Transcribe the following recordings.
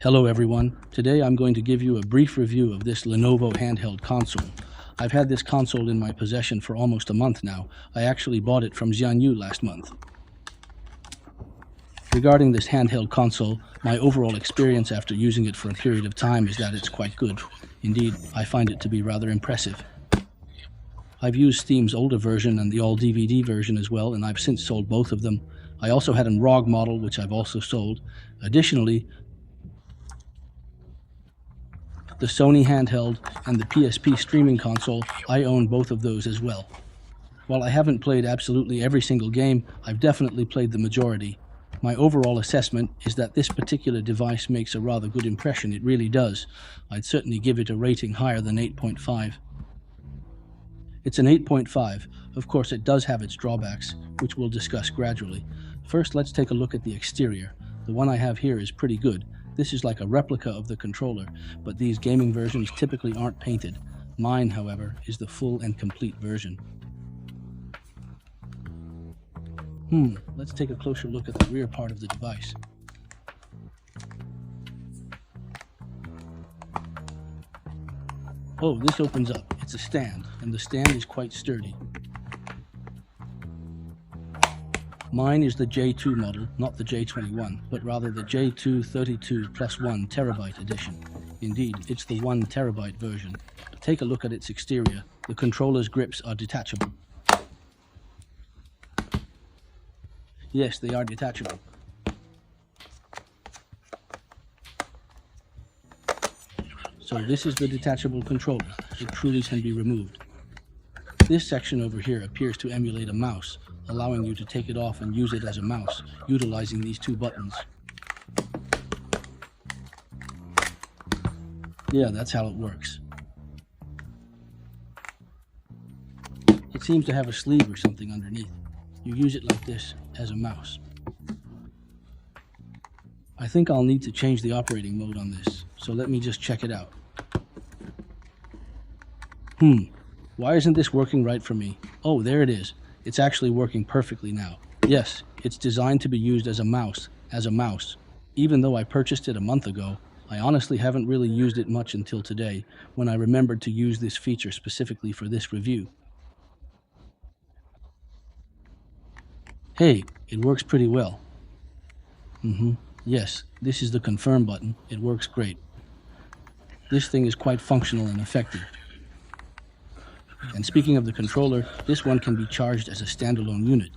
Hello everyone, today I'm going to give you a brief review of this Lenovo handheld console. I've had this console in my possession for almost a month now. I actually bought it from Xianyu last month. Regarding this handheld console, my overall experience after using it for a period of time is that it's quite good. Indeed, I find it to be rather impressive. I've used Steam's older version and the all-DVD version as well, and I've since sold both of them. I also had a ROG model, which I've also sold. Additionally, the Sony handheld and the PSP streaming console, I own both of those as well. While I haven't played absolutely every single game, I've definitely played the majority. My overall assessment is that this particular device makes a rather good impression. It really does. I'd certainly give it a rating higher than 8.5. It's an 8.5. Of course, it does have its drawbacks, which we'll discuss gradually. First, let's take a look at the exterior. The one I have here is pretty good. This is like a replica of the controller, but these gaming versions typically aren't painted. Mine, however, is the full and complete version. Let's take a closer look at the rear part of the device. Oh, this opens up. It's a stand, and the stand is quite sturdy. Mine is the J2 model, not the J21, but rather the J2 32 plus 1 terabyte edition. Indeed, it's the 1 terabyte version. Take a look at its exterior. The controller's grips are detachable. Yes, they are detachable. So this is the detachable controller. It truly can be removed. This section over here appears to emulate a mouse, allowing you to take it off and use it as a mouse, utilizing these two buttons. Yeah, that's how it works. It seems to have a sleeve or something underneath. You use it like this as a mouse. I think I'll need to change the operating mode on this, so let me just check it out. Why isn't this working right for me? Oh, there it is. It's actually working perfectly now. Yes, it's designed to be used as a mouse. Even though I purchased it a month ago, I honestly haven't really used it much until today, when I remembered to use this feature specifically for this review. Hey, it works pretty well. Yes, this is the confirm button. It works great. This thing is quite functional and effective. And speaking of the controller, this one can be charged as a standalone unit.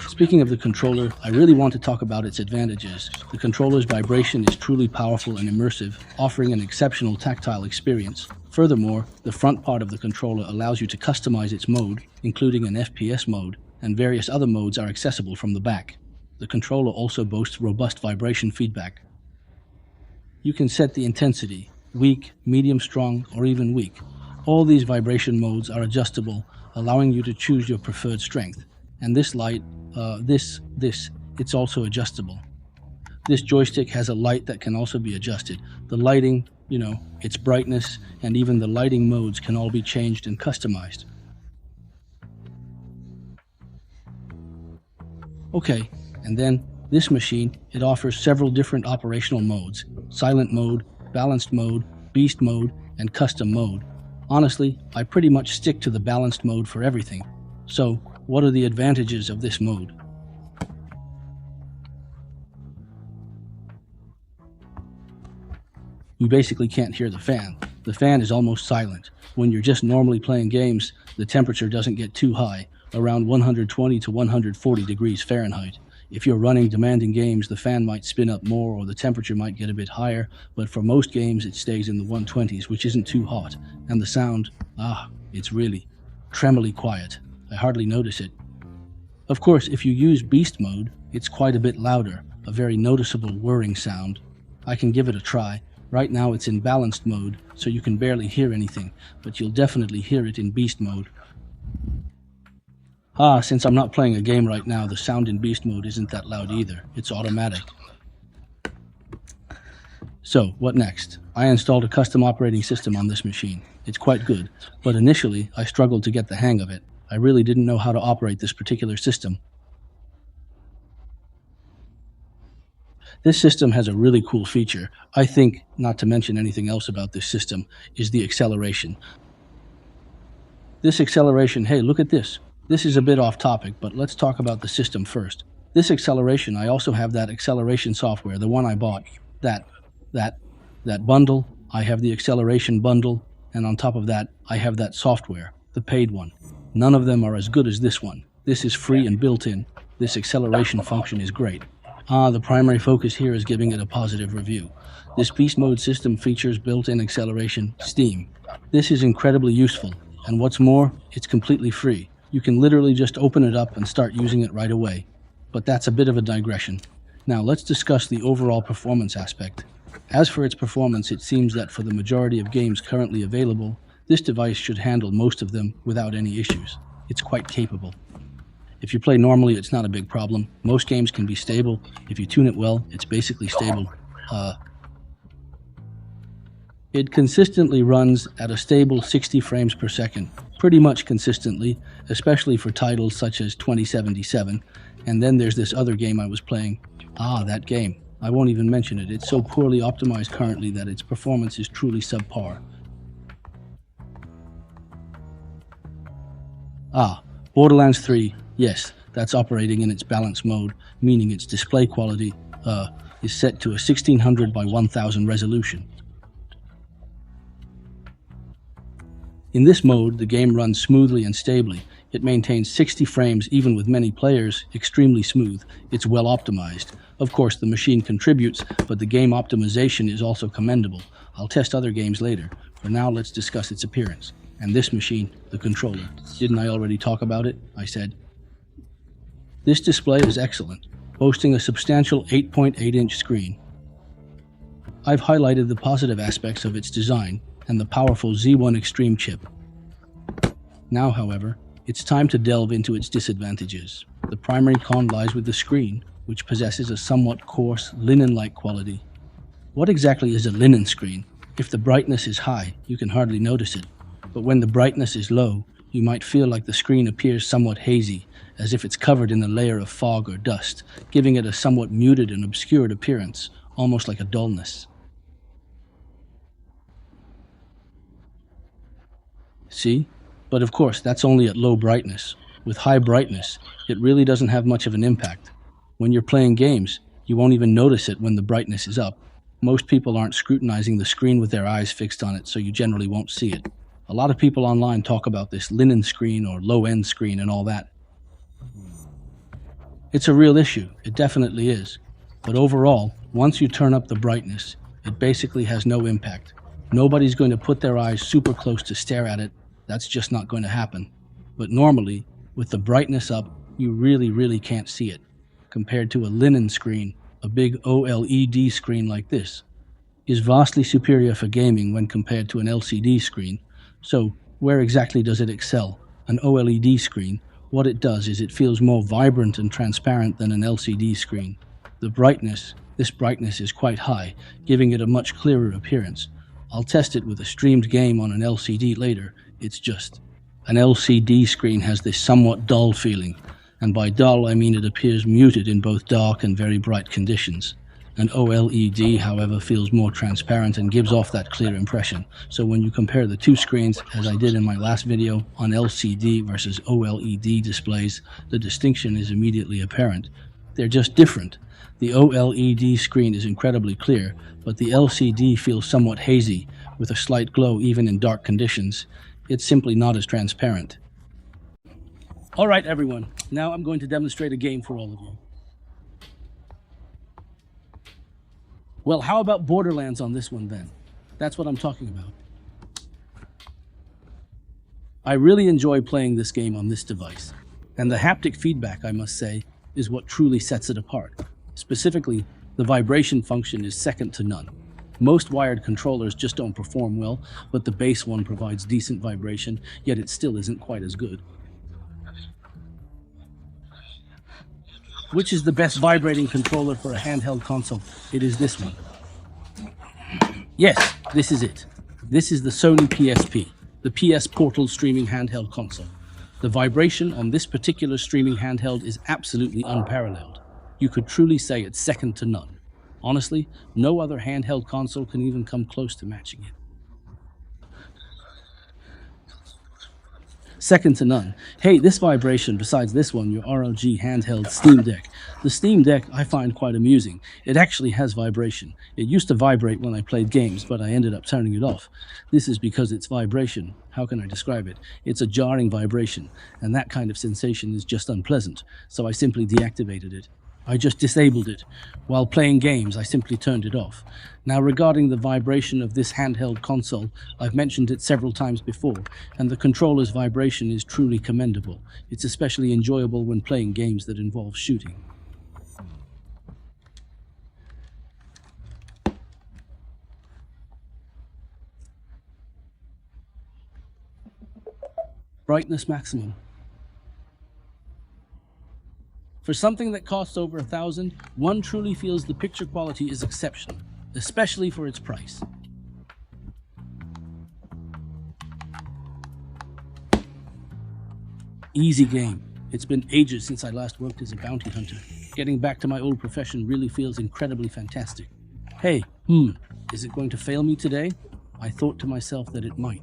Speaking of the controller, I really want to talk about its advantages. The controller's vibration is truly powerful and immersive, offering an exceptional tactile experience. Furthermore, the front part of the controller allows you to customize its mode, including an FPS mode, and various other modes are accessible from the back. The controller also boasts robust vibration feedback. You can set the intensity, weak, medium strong, or even weak. All these vibration modes are adjustable, allowing you to choose your preferred strength. And this light, it's also adjustable. This joystick has a light that can also be adjusted. The lighting, its brightness, and even the lighting modes can all be changed and customized. Okay, and then this machine, it offers several different operational modes: silent mode, balanced mode, beast mode, and custom mode. Honestly, I pretty much stick to the balanced mode for everything. So, what are the advantages of this mode? You basically can't hear the fan. The fan is almost silent. When you're just normally playing games, the temperature doesn't get too high, around 120 to 140 degrees Fahrenheit. If you're running demanding games, the fan might spin up more or the temperature might get a bit higher, but for most games it stays in the 120s, which isn't too hot. And the sound, it's really tremolo quiet. I hardly notice it. Of course, if you use beast mode, it's quite a bit louder, a very noticeable whirring sound. I can give it a try. Right now it's in balanced mode, so you can barely hear anything, but you'll definitely hear it in beast mode. Since I'm not playing a game right now, the sound in beast mode isn't that loud either. It's automatic. So, what next? I installed a custom operating system on this machine. It's quite good, but initially I struggled to get the hang of it. I really didn't know how to operate this particular system. This system has a really cool feature. I think, not to mention anything else about this system, is the acceleration. This acceleration, hey, look at this. This is a bit off topic, but let's talk about the system first. This acceleration, I also have that acceleration software, the one I bought. That bundle, I have the acceleration bundle, and on top of that, I have that software, the paid one. None of them are as good as this one. This is free and built in. This acceleration function is great. The primary focus here is giving it a positive review. This beast mode system features built-in acceleration, Steam. This is incredibly useful, and what's more, it's completely free. You can literally just open it up and start using it right away. But that's a bit of a digression. Now let's discuss the overall performance aspect. As for its performance, it seems that for the majority of games currently available, this device should handle most of them without any issues. It's quite capable. If you play normally, it's not a big problem. Most games can be stable. If you tune it well, it's basically stable. It consistently runs at a stable 60 frames per second, pretty much consistently, especially for titles such as 2077. And then there's this other game I was playing. That game. I won't even mention it. It's so poorly optimized currently that its performance is truly subpar. Borderlands 3. Yes, that's operating in its balance mode, meaning its display quality is set to a 1600 by 1000 resolution. In this mode, the game runs smoothly and stably. It maintains 60 frames even with many players, extremely smooth. It's well optimized. Of course, the machine contributes, but the game optimization is also commendable. I'll test other games later. For now, let's discuss its appearance. And this machine, the controller. Didn't I already talk about it? I said. This display is excellent, boasting a substantial 8.8-inch screen. I've highlighted the positive aspects of its design and the powerful Z1 Extreme chip. Now, however, it's time to delve into its disadvantages. The primary con lies with the screen, which possesses a somewhat coarse, linen-like quality. What exactly is a linen screen? If the brightness is high, you can hardly notice it. But when the brightness is low, you might feel like the screen appears somewhat hazy, as if it's covered in a layer of fog or dust, giving it a somewhat muted and obscured appearance, almost like a dullness. See? But of course, that's only at low brightness. With high brightness, it really doesn't have much of an impact. When you're playing games, you won't even notice it when the brightness is up. Most people aren't scrutinizing the screen with their eyes fixed on it, so you generally won't see it. A lot of people online talk about this linen screen or low-end screen and all that. It's a real issue, it definitely is. But overall, once you turn up the brightness, it basically has no impact. Nobody's going to put their eyes super close to stare at it. That's just not going to happen. But normally, with the brightness up, you really can't see it. Compared to a linen screen, a big OLED screen like this is vastly superior for gaming when compared to an LCD screen. So, where exactly does it excel? An OLED screen, what it does is it feels more vibrant and transparent than an LCD screen. This brightness is quite high, giving it a much clearer appearance. I'll test it with a streamed game on an LCD later. It's just, an LCD screen has this somewhat dull feeling, and by dull I mean it appears muted in both dark and very bright conditions. An OLED, however, feels more transparent and gives off that clear impression. So when you compare the two screens, as I did in my last video on LCD versus OLED displays, the distinction is immediately apparent. They're just different. The OLED screen is incredibly clear, but the LCD feels somewhat hazy, with a slight glow even in dark conditions. It's simply not as transparent. Alright everyone, now I'm going to demonstrate a game for all of you. Well, how about Borderlands on this one then? That's what I'm talking about. I really enjoy playing this game on this device, and the haptic feedback, I must say, is what truly sets it apart. Specifically, the vibration function is second to none. Most wired controllers just don't perform well, but the base one provides decent vibration, yet it still isn't quite as good. Which is the best vibrating controller for a handheld console? It is this one. Yes, this is it. This is the Sony PSP, the PS Portal streaming handheld console. The vibration on this particular streaming handheld is absolutely unparalleled. You could truly say it's second to none. Honestly, no other handheld console can even come close to matching it. Second to none. Hey, this vibration, besides this one, your ROG handheld Steam Deck. The Steam Deck I find quite amusing. It actually has vibration. It used to vibrate when I played games, but I ended up turning it off. This is because it's vibration. How can I describe it? It's a jarring vibration, and that kind of sensation is just unpleasant, so I simply deactivated it. I just disabled it. While playing games, I simply turned it off. Now, regarding the vibration of this handheld console, I've mentioned it several times before, and the controller's vibration is truly commendable. It's especially enjoyable when playing games that involve shooting. Brightness maximum. For something that costs over $1,000, one truly feels the picture quality is exceptional, especially for its price. Easy game. It's been ages since I last worked as a bounty hunter. Getting back to my old profession really feels incredibly fantastic. Hey, is it going to fail me today? I thought to myself that it might.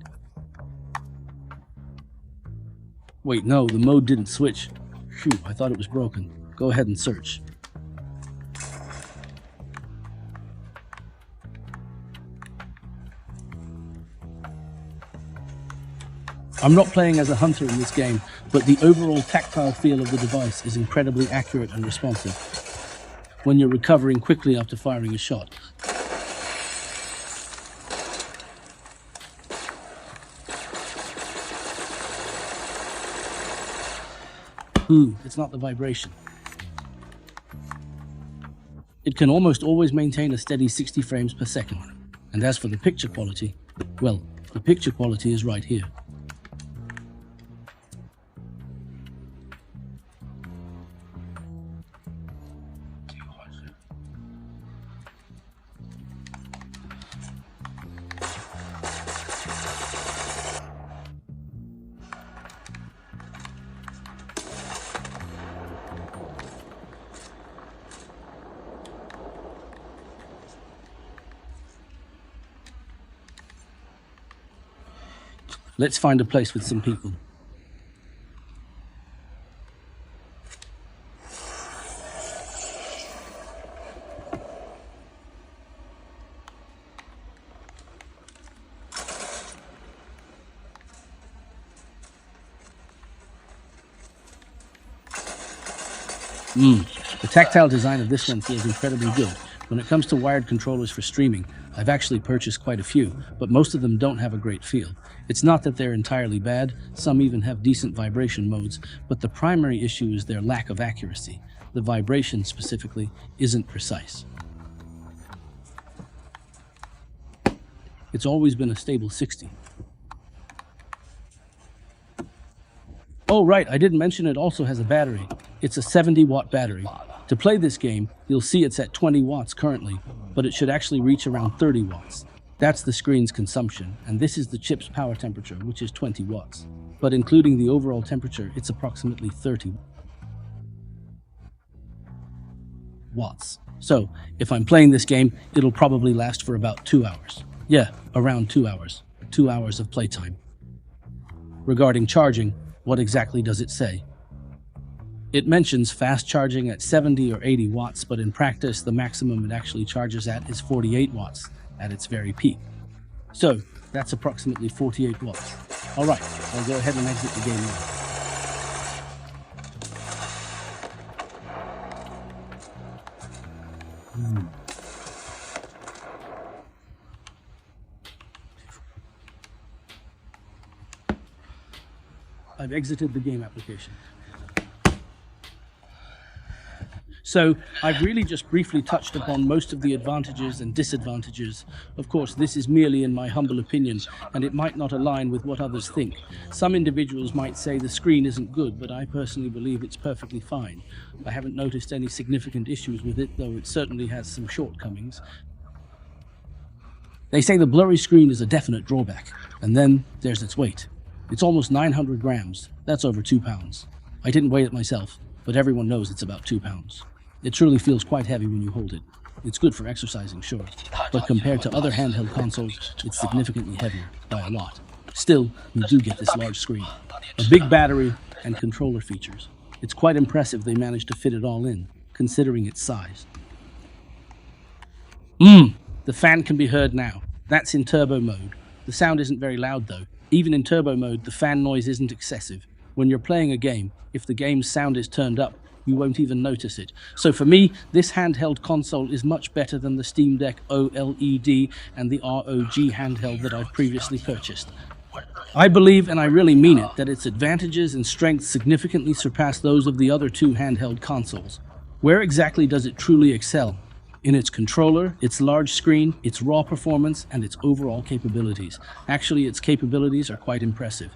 Wait, no, the mode didn't switch. Phew, I thought it was broken. Go ahead and search. I'm not playing as a hunter in this game, but the overall tactile feel of the device is incredibly accurate and responsive when you're recovering quickly after firing a shot. It's not the vibration. It can almost always maintain a steady 60 frames per second. And as for the picture quality, well, the picture quality is right here. Let's find a place with some people. The tactile design of this one feels incredibly good. When it comes to wired controllers for streaming, I've actually purchased quite a few, but most of them don't have a great feel. It's not that they're entirely bad, some even have decent vibration modes, but the primary issue is their lack of accuracy. The vibration, specifically, isn't precise. It's always been a stable 60. Oh right, I didn't mention it also has a battery. It's a 70-watt battery. To play this game, you'll see it's at 20 watts currently, but it should actually reach around 30 watts. That's the screen's consumption, and this is the chip's power temperature, which is 20 watts. But including the overall temperature, it's approximately 30 watts. So, if I'm playing this game, it'll probably last for about 2 hours. Yeah, around 2 hours. 2 hours of playtime. Regarding charging, what exactly does it say? It mentions fast charging at 70 or 80 watts, but in practice, the maximum it actually charges at is 48 watts at its very peak. So, that's approximately 48 watts. All right, I'll go ahead and exit the game now. I've exited the game application. So I've really just briefly touched upon most of the advantages and disadvantages. Of course, this is merely in my humble opinion, and it might not align with what others think. Some individuals might say the screen isn't good, but I personally believe it's perfectly fine. I haven't noticed any significant issues with it, though it certainly has some shortcomings. They say the blurry screen is a definite drawback, and then there's its weight. It's almost 900 grams. That's over 2 pounds. I didn't weigh it myself, but everyone knows it's about 2 pounds. It truly feels quite heavy when you hold it. It's good for exercising, sure, but compared to other handheld consoles, it's significantly heavier by a lot. Still, you do get this large screen, a big battery, and controller features. It's quite impressive they managed to fit it all in, considering its size. The fan can be heard now. That's in turbo mode. The sound isn't very loud though. Even in turbo mode, the fan noise isn't excessive. When you're playing a game, if the game's sound is turned up, you won't even notice it. So for me, this handheld console is much better than the Steam Deck OLED and the ROG handheld that I've previously purchased. I believe, and I really mean it, that its advantages and strengths significantly surpass those of the other two handheld consoles. Where exactly does it truly excel? In its controller, its large screen, its raw performance, and its overall capabilities. Actually, its capabilities are quite impressive.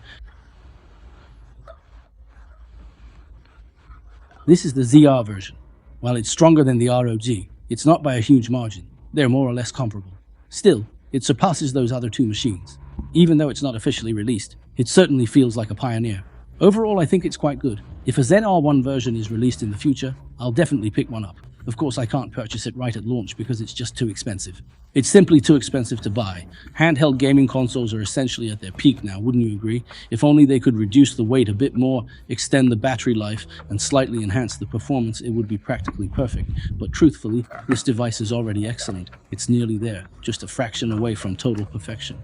This is the ZR version. While it's stronger than the ROG, it's not by a huge margin. They're more or less comparable. Still, it surpasses those other two machines. Even though it's not officially released, it certainly feels like a pioneer. Overall, I think it's quite good. If a ZR1 version is released in the future, I'll definitely pick one up. Of course, I can't purchase it right at launch because it's just too expensive. It's simply too expensive to buy. Handheld gaming consoles are essentially at their peak now, wouldn't you agree? If only they could reduce the weight a bit more, extend the battery life, and slightly enhance the performance, it would be practically perfect. But truthfully, this device is already excellent. It's nearly there, just a fraction away from total perfection.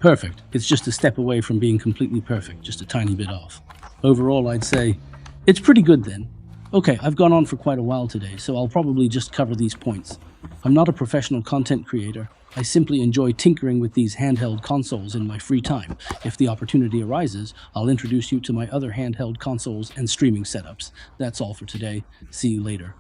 Perfect. It's just a step away from being completely perfect, just a tiny bit off. Overall, I'd say it's pretty good then. Okay, I've gone on for quite a while today, so I'll probably just cover these points. I'm not a professional content creator. I simply enjoy tinkering with these handheld consoles in my free time. If the opportunity arises, I'll introduce you to my other handheld consoles and streaming setups. That's all for today. See you later.